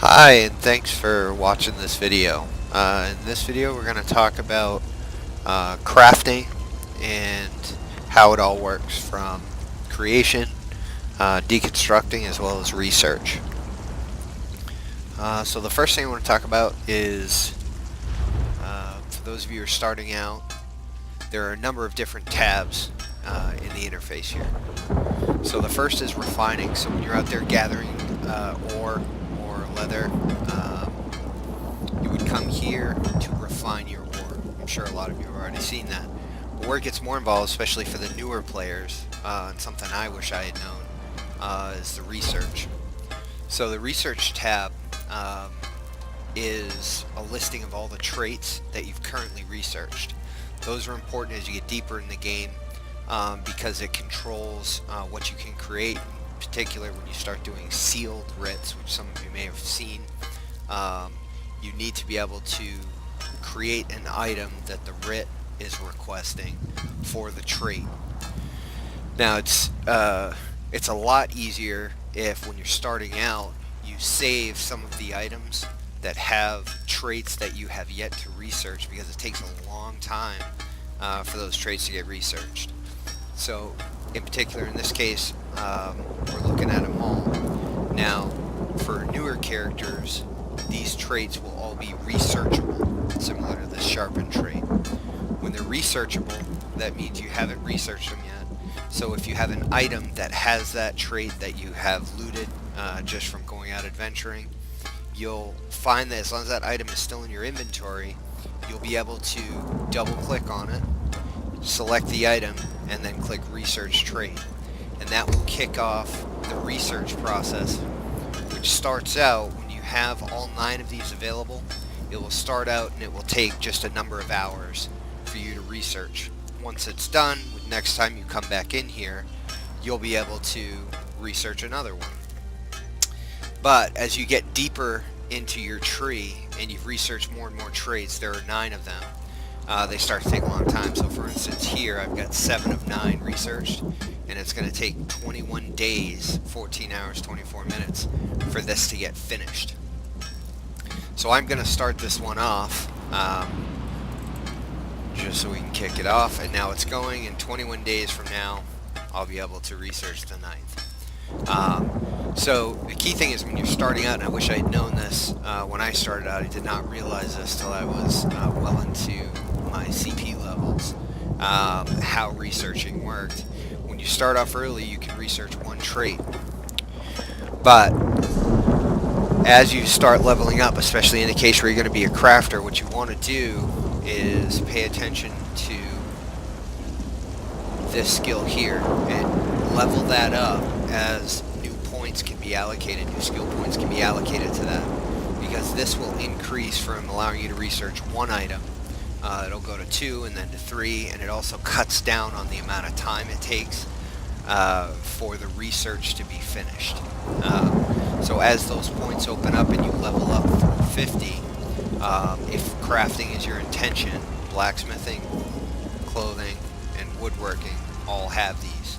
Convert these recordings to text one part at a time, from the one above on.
Hi, and thanks for watching this video. In this video we're going to talk about crafting and how it all works from creation, deconstructing, as well as research. So the first thing I want to talk about is, for those of you who are starting out, there are a number of different tabs in the interface here. So the first is refining. So when you're out there gathering ore or leather, you would come here to refine your ore. I'm sure a lot of you have already seen that. But where it gets more involved, especially for the newer players, and something I wish I had known, is the research. So the research tab is a listing of all the traits that you've currently researched. Those are important as you get deeper in the game because it controls what you can create, in particular when you start doing sealed writs, which some of you may have seen. You need to be able to create an item that the writ is requesting for the trait. Now it's a lot easier if when you're starting out you save some of the items that have traits that you have yet to research, because it takes a long time for those traits to get researched. So in particular in this case we're looking at them all. Now for newer characters, these traits will all be researchable, similar to the sharpen trait. When they're researchable, that means you haven't researched them yet. So if you have an item that has that trait that you have looted just from going out adventuring, you'll find that as long as that item is still in your inventory, you'll be able to double click on it, select the item, and then click research trait. And that will kick off the research process, which starts out when you have all 9 of these available. It will start out and it will take just a number of hours for you to research. Once it's done, next time you come back in here, you'll be able to research another one. But as you get deeper into your tree and you've researched more and more traits, there are 9 of them, they start to take a long time. So for instance here I've got 7 of 9 researched, and it's going to take 21 days, 14 hours, 24 minutes for this to get finished. So I'm going to start this one off just so we can kick it off, and now it's going, and 21 days from now I'll be able to research the 9th. So the key thing is when you're starting out, and I wish I had known this when I started out, I did not realize this till I was well into my CP levels, how researching worked. When you start off early, you can research one trait, but as you start leveling up, especially in the case where you're going to be a crafter, what you want to do is pay attention to this skill here and level that up as new points can be allocated, new skill points can be allocated to that, because this will increase from allowing you to research one item. It'll go to 2 and then to 3, and it also cuts down on the amount of time it takes for the research to be finished. So as those points open up and you level up through 50, if crafting is your intention, blacksmithing, clothing, and woodworking all have these.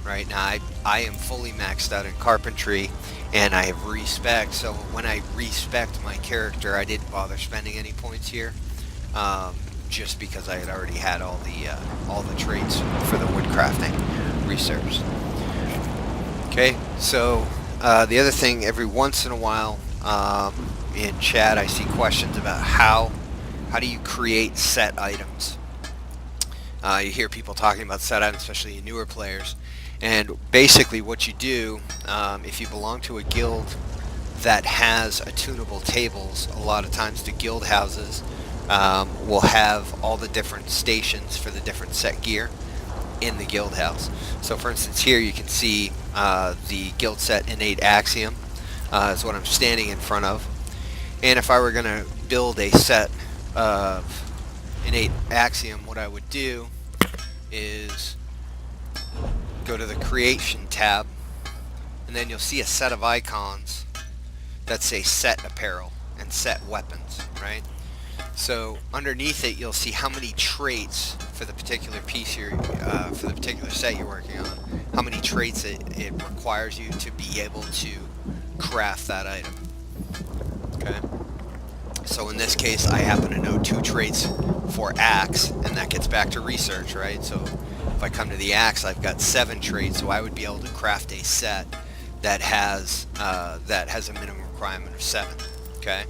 Right now I am fully maxed out in carpentry, and I have respec, so when I respec'd my character I didn't bother spending any points here, just because I had already had all the traits for the wood crafting researched. Okay, so the other thing, every once in a while in chat I see questions about how do you create set items. You hear people talking about set items, especially newer players, and basically what you do, if you belong to a guild that has attunable tables, a lot of times the guild houses will have all the different stations for the different set gear in the guild house. So for instance here you can see the guild set innate axiom is what I'm standing in front of, and if I were going to build a set of innate axiom, what I would do is go to the creation tab, and then you'll see a set of icons that say set apparel and set weapons, right? So underneath it you'll see how many traits for the particular piece you're, for the particular set you're working on, how many traits it requires you to be able to craft that item. Okay. So in this case, I happen to know 2 traits for axe, and that gets back to research, right? So if I come to the axe, I've got 7 traits, so I would be able to craft a set that has a minimum requirement of 7. Okay.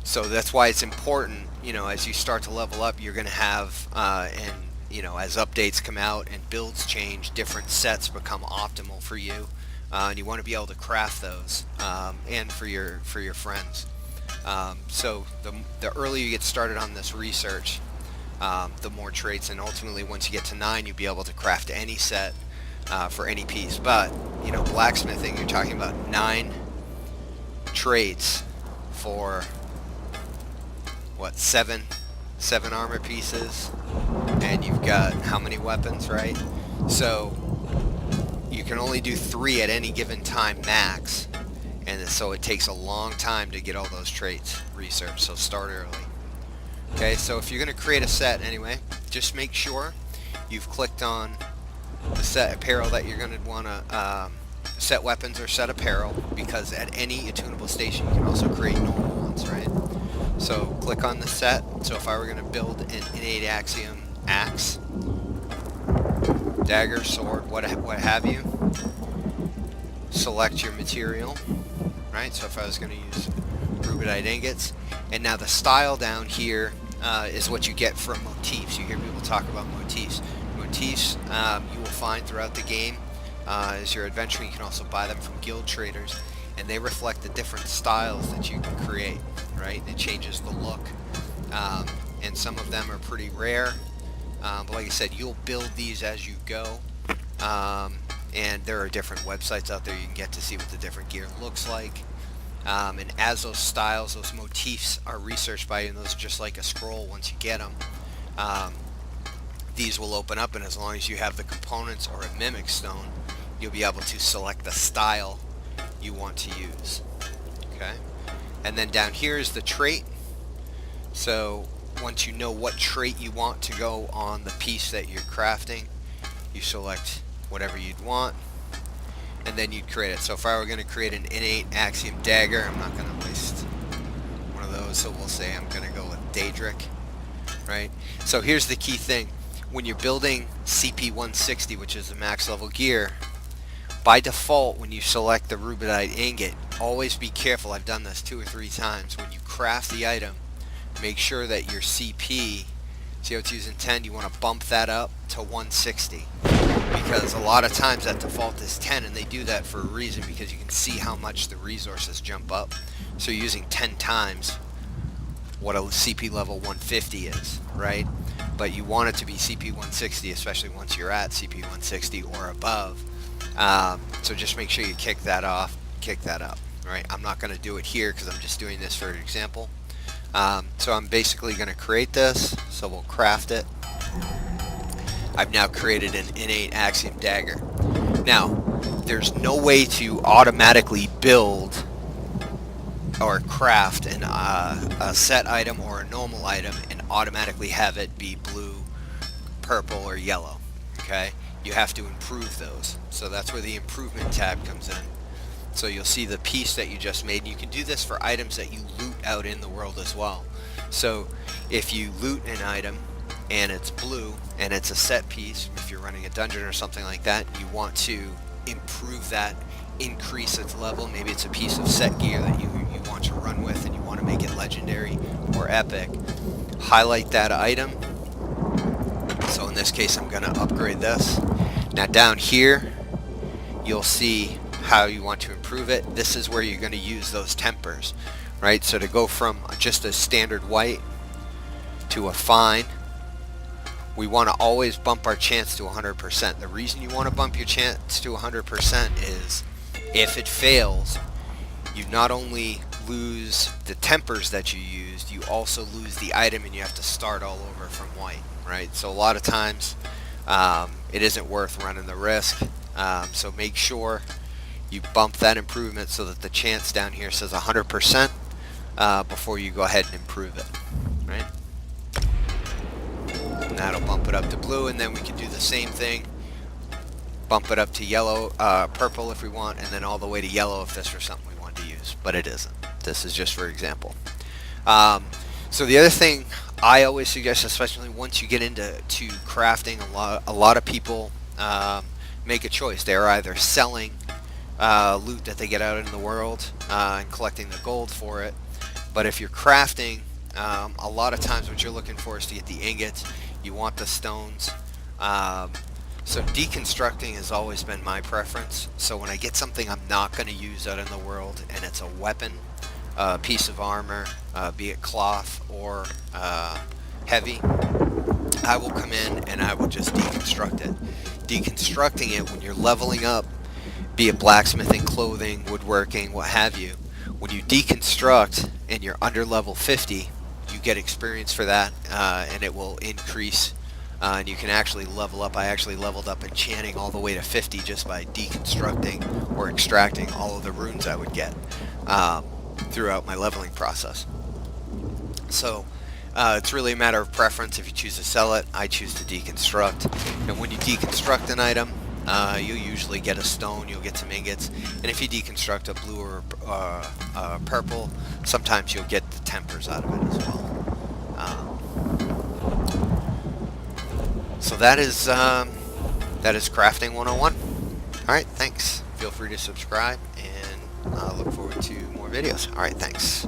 So that's why it's important, as you start to level up, you're going to have, as updates come out and builds change, different sets become optimal for you, and you want to be able to craft those, and for your friends. So the earlier you get started on this research, the more traits, and ultimately once you get to 9, you'll be able to craft any set for any piece. But blacksmithing, you're talking about 9 traits for what, 7 armor pieces, and you've got how many weapons, right? So you can only do 3 at any given time max, and so it takes a long time to get all those traits researched, so start early. Okay, so if you're going to create a set anyway, just make sure you've clicked on the set apparel that you're going to want to set weapons or set apparel, because at any attunable station you can also create normal ones, right? So click on the set. So if I were going to build an innate axiom axe, dagger, sword, what have you, select your material, right? So if I was going to use rubidite ingots, and now the style down here is what you get from motifs. You hear people talk about motifs. Motifs you will find throughout the game. As you're adventuring, you can also buy them from guild traders, and they reflect the different styles that you can create, right? It changes the look, and some of them are pretty rare, but like I said, you'll build these as you go, and there are different websites out there you can get to see what the different gear looks like, and as those styles, those motifs are researched by you, and those are just like a scroll once you get them. These will open up, and as long as you have the components or a mimic stone, you'll be able to select the style you want to use. Okay, and then down here is the trait. So once you know what trait you want to go on the piece that you're crafting, you select whatever you'd want, and then you'd create it. So if I were going to create an innate axiom dagger, I'm not going to waste one of those, so we'll say I'm going to go with Daedric, right? So here's the key thing. When you're building CP160, which is the max level gear, by default, when you select the rubidite ingot, always be careful. I've done this 2 or 3 times. When you craft the item, make sure that your CP, CO2 and 10, you want to bump that up to 160. Because a lot of times that default is 10, and they do that for a reason, because you can see how much the resources jump up. So you're using 10 times what a CP level 150 is, right? But you want it to be CP 160, especially once you're at CP 160 or above. So just make sure you kick that up, right? I'm not going to do it here because I'm just doing this for an example. So I'm basically going to create this, so we'll craft it. I've now created an innate axiom dagger. Now, there's no way to automatically build or craft a set item or a normal item and automatically have it be blue, purple, or yellow. Okay, you have to improve those. So that's where the improvement tab comes in. So you'll see the piece that you just made. You can do this for items that you loot out in the world as well. So if you loot an item and it's blue and it's a set piece, if you're running a dungeon or something like that, you want to improve that, increase its level. Maybe it's a piece of set gear that you want to run with and you want to make it legendary or epic. Highlight that item. So in this case, I'm going to upgrade this. Now down here, you'll see how you want to improve it. This is where you're going to use those tempers, right? So to go from just a standard white to a fine, we want to always bump our chance to 100%. The reason you want to bump your chance to 100% is if it fails, you not only lose the tempers that you used, you also lose the item and you have to start all over from white, right? So a lot of times it isn't worth running the risk. So make sure you bump that improvement so that the chance down here says 100% before you go ahead and improve it, right? And that'll bump it up to blue, and then we can do the same thing. Bump it up to yellow, purple if we want, and then all the way to yellow if this were something we wanted one to use, but it isn't. This is just for example. Um, so the other thing I always suggest, especially once you get into crafting, a lot of people make a choice. They're either selling loot that they get out in the world and collecting the gold for it. But if you're crafting, a lot of times what you're looking for is to get the ingots. You want the stones. So deconstructing has always been my preference. So when I get something I'm not going to use out in the world and it's a weapon, piece of armor, be it cloth or heavy, I will come in and I will just deconstruct it. Deconstructing it when you're leveling up, be it blacksmithing, clothing, woodworking, what have you, when you deconstruct and you're under level 50, you get experience for that, and it will increase, and you can actually level up. I actually leveled up enchanting all the way to 50 just by deconstructing or extracting all of the runes I would get throughout my leveling process. So it's really a matter of preference. If you choose to sell it, I choose to deconstruct. And when you deconstruct an item, you'll usually get a stone, you'll get some ingots, and if you deconstruct a blue or purple, sometimes you'll get the tempers out of it as well. So that is crafting 101. Alright, thanks. Feel free to subscribe, and I look forward to more videos. Alright, thanks.